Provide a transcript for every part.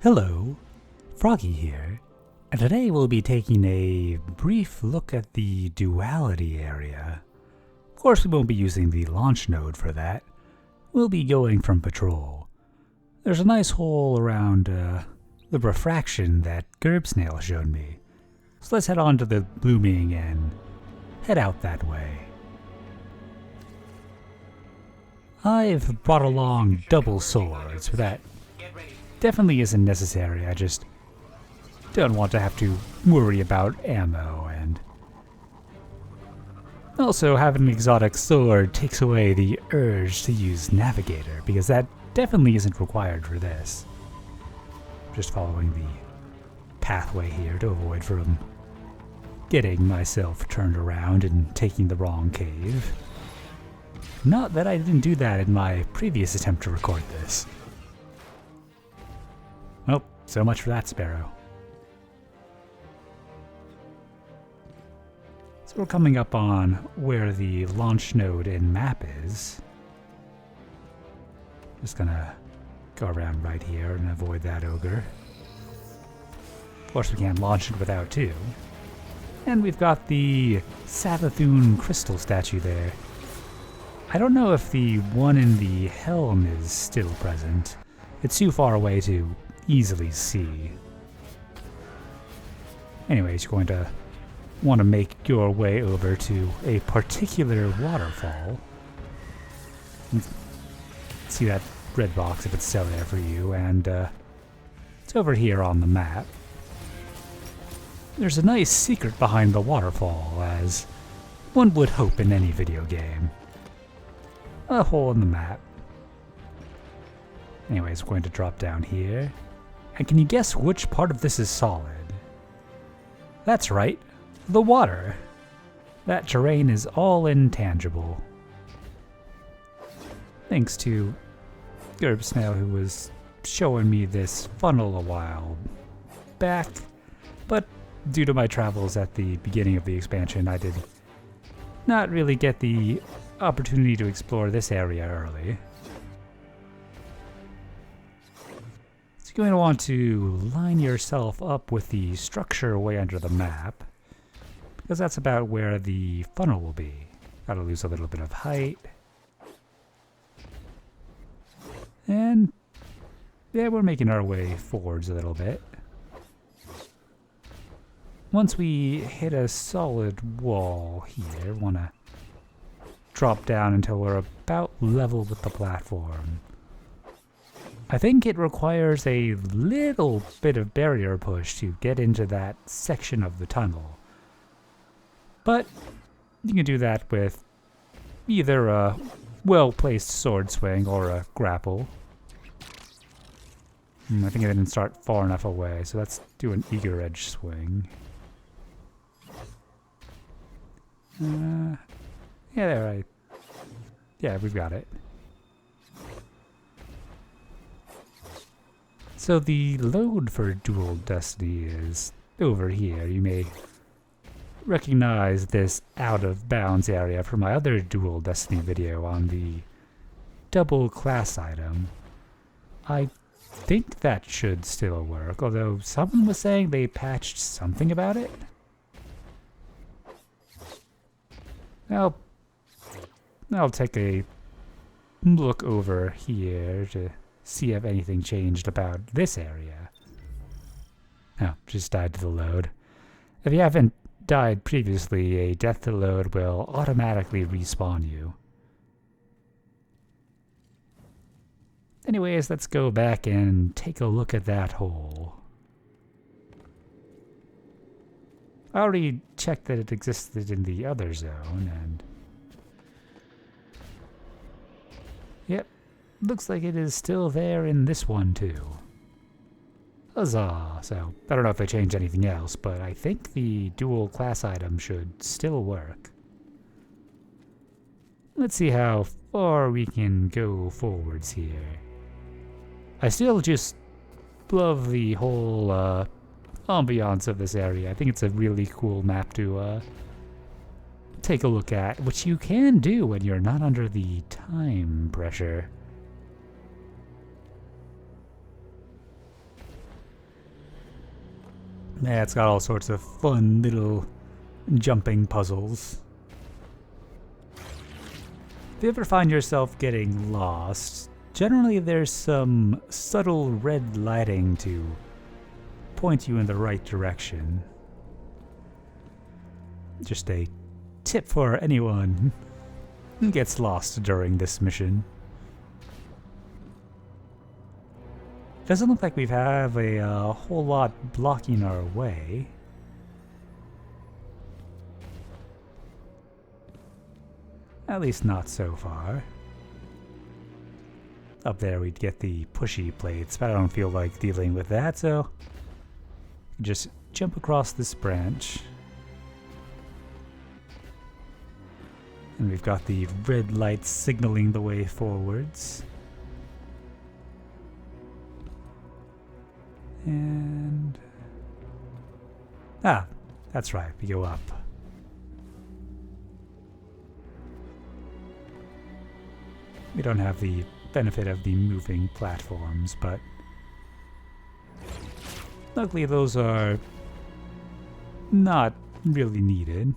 Hello, Froggy here, and today we'll be taking a brief look at the Duality area. Of course, we won't be using the launch node for that. We'll be going from patrol. There's a nice hole around the refraction that Gerbsnail showed me. So let's head on to the blooming and head out that way. I've brought along double swords, but that definitely isn't necessary. I just don't want to have to worry about ammo, and also having an exotic sword takes away the urge to use Navigator, because that definitely isn't required for this. Just following the pathway here to avoid from getting myself turned around and taking the wrong cave. Not that I didn't do that in my previous attempt to record this. Well, so much for that, Sparrow. So we're coming up on where the launch node and map is. Just gonna go around right here and avoid that ogre. Of course, we can't launch it without two. And we've got the Savathun crystal statue there. I don't know if the one in the helm is still present. It's too far away to easily see. Anyways, you're going to want to make your way over to a particular waterfall. See that red box if it's still there for you, and it's over here on the map. There's a nice secret behind the waterfall, as one would hope in any video game. A hole in the map. Anyways, we're going to drop down here. And can you guess which part of this is solid? That's right, the water. That terrain is all intangible. Thanks to Gerbsnail, who was showing me this funnel a while back, but due to my travels at the beginning of the expansion, I did not really get the opportunity to explore this area early. So you're going to want to line yourself up with the structure way under the map, because that's about where the funnel will be. Gotta lose a little bit of height. And yeah, we're making our way forwards a little bit. Once we hit a solid wall here, want to drop down until we're about level with the platform. I think it requires a little bit of barrier push to get into that section of the tunnel. But you can do that with either a well-placed sword swing or a grapple. I think I didn't start far enough away, so let's do an eager edge swing. Yeah, there, right. Yeah, we've got it. So the load for Dual Destiny is over here. You may recognize this out of bounds area from my other Dual Destiny video on the double class item. I think that should still work, although someone was saying they patched something about it. I'll take a look over here to see if anything changed about this area. Oh, just died to the load. If you haven't died previously, a death to load will automatically respawn you. Anyways, let's go back and take a look at that hole. I already checked that it existed in the other zone, and yep, looks like it is still there in this one too. Huzzah! So, I don't know if they changed anything else, but I think the dual class item should still work. Let's see how far we can go forwards here. I still just love the whole ambiance of this area. I think it's a really cool map to take a look at, which you can do when you're not under the time pressure. Yeah, it's got all sorts of fun little jumping puzzles. If you ever find yourself getting lost, generally there's some subtle red lighting to point you in the right direction. Just a tip for anyone who gets lost during this mission. Doesn't look like we have a whole lot blocking our way. At least not so far. Up there we'd get the pushy plates, but I don't feel like dealing with that, so just jump across this branch. And we've got the red lights signaling the way forwards. And... ah, that's right, we go up. We don't have the benefit of the moving platforms, but luckily those are not really needed.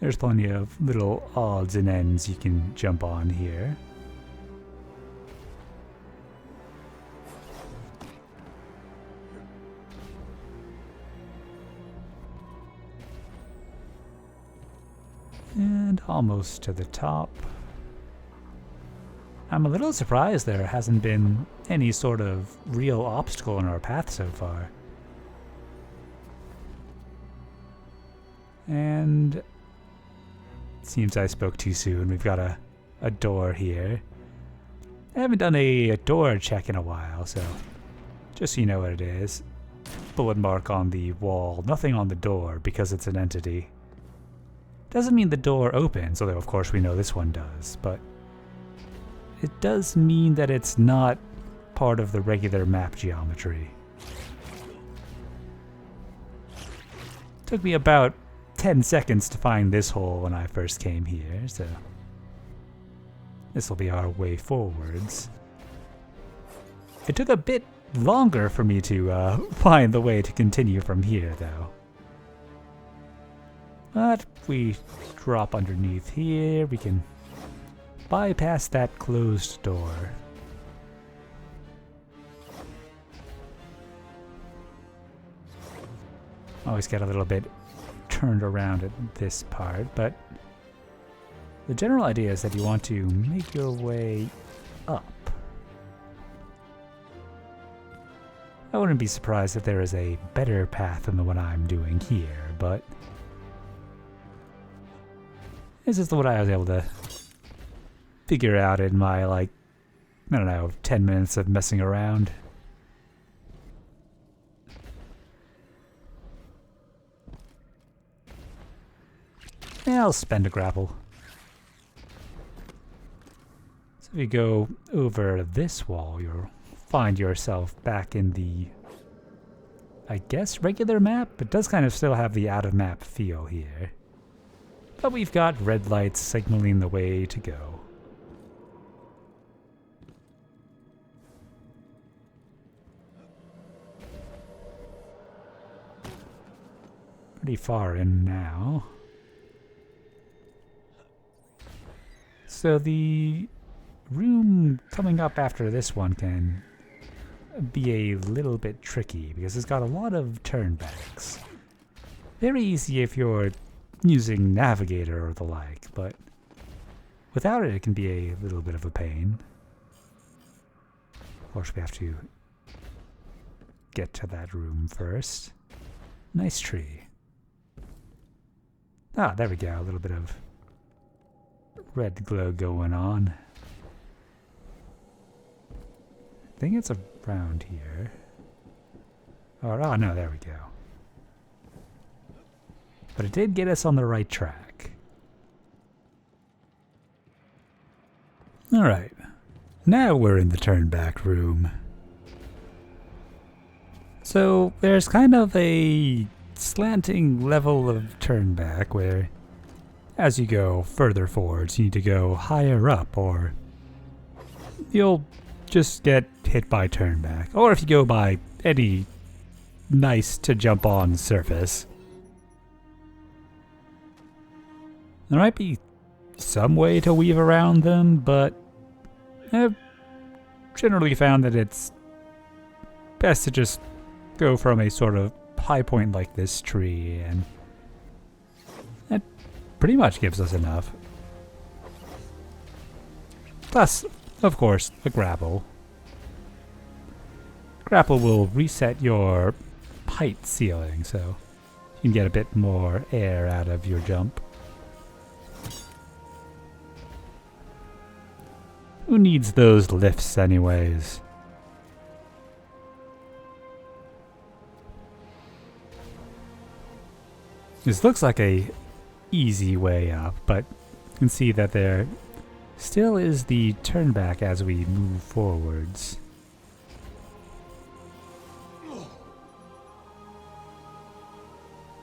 There's plenty of little odds and ends you can jump on here. And almost to the top. I'm a little surprised there hasn't been any sort of real obstacle in our path so far. And it seems I spoke too soon. We've got a door here. I haven't done a door check in a while, so just so you know what it is. Bullet mark on the wall, nothing on the door because it's an entity. Doesn't mean the door opens, although of course we know this one does, but it does mean that it's not part of the regular map geometry. Took me about 10 seconds to find this hole when I first came here, so this will be our way forwards. It took a bit longer for me to find the way to continue from here, though. But if we drop underneath here, we can bypass that closed door. Always get a little bit turned around at this part, but the general idea is that you want to make your way up. I wouldn't be surprised if there is a better path than the one I'm doing here, but this is what I was able to figure out in my, like, I don't know, 10 minutes of messing around. Yeah, I'll spend a grapple. So if you go over this wall, you'll find yourself back in the, I guess, regular map. It does kind of still have the out-of-map feel here. But we've got red lights signaling the way to go. Pretty far in now. So the room coming up after this one can be a little bit tricky because it's got a lot of turnbacks. Very easy if you're using Navigator or the like, but without it, it can be a little bit of a pain. Of course, we have to get to that room first. Nice tree. Ah, there we go. A little bit of red glow going on. I think it's around here. Oh, no, there we go. But it did get us on the right track. Alright. Now we're in the Turnback Room. So there's kind of a slanting level of turnback where as you go further forwards you need to go higher up or you'll just get hit by turnback. Or if you go by any nice to jump on surface. There might be some way to weave around them, but I've generally found that it's best to just go from a sort of high point like this tree, and that pretty much gives us enough. Plus, of course, the grapple. Grapple will reset your height ceiling, so you can get a bit more air out of your jump. Who needs those lifts anyways? This looks like a easy way up, but you can see that there still is the turnback as we move forwards.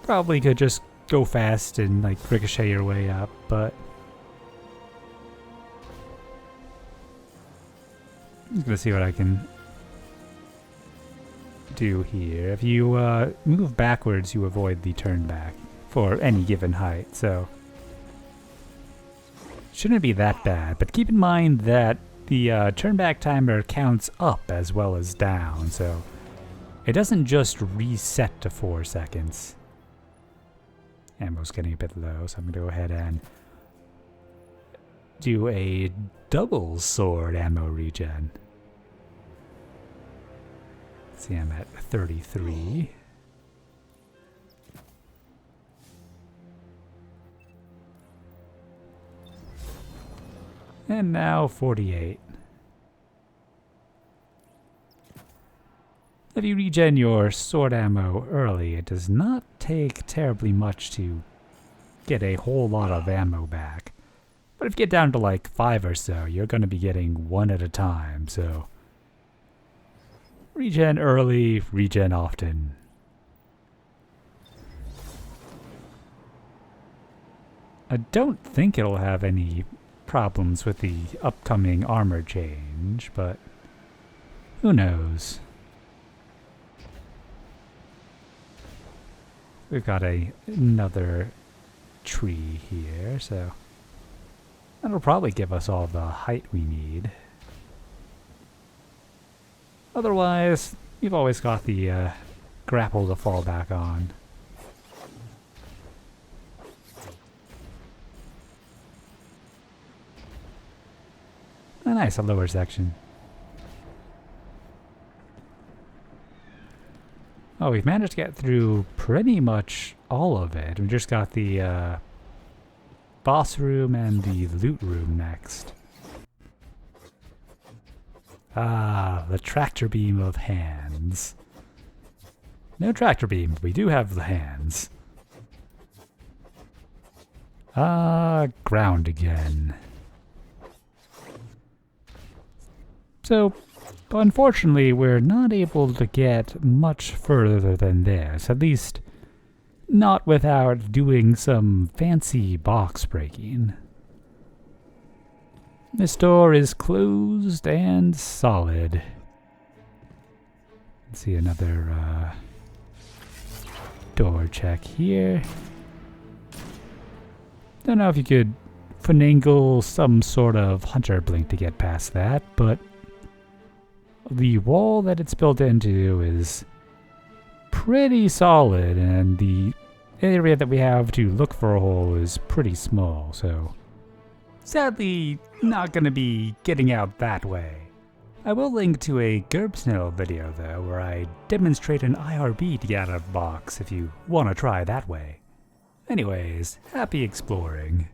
Probably could just go fast and like ricochet your way up, but I'm just gonna see what I can do here. If you move backwards, you avoid the turnback for any given height, so shouldn't be that bad. But keep in mind that the turnback timer counts up as well as down, so it doesn't just reset to 4 seconds. Ammo's getting a bit low, so I'm gonna go ahead and do a double sword ammo regen. Let's see, I'm at 33. And now 48. If you regen your sword ammo early, it does not take terribly much to get a whole lot of ammo back. But if you get down to like 5 or so, you're going to be getting 1 at a time, so regen early, regen often. I don't think it'll have any problems with the upcoming armor change, but who knows? We've got another tree here, so that'll probably give us all the height we need. Otherwise, you've always got the grapple to fall back on. Oh, nice, a lower section. Oh, we've managed to get through pretty much all of it. We just got the boss room and the loot room next. Ah, the tractor beam of hands. No tractor beam, but we do have the hands. Ah, ground again. So, unfortunately, we're not able to get much further than this, at least not without doing some fancy box breaking. This door is closed and solid. Let's see another door check here. Don't know if you could finagle some sort of hunter blink to get past that, but the wall that it's built into is pretty solid, and the area that we have to look for a hole is pretty small, so sadly not going to be getting out that way. I will link to a GURPS video though, where I demonstrate an IRB to get out of the box if you want to try that way. Anyways, happy exploring.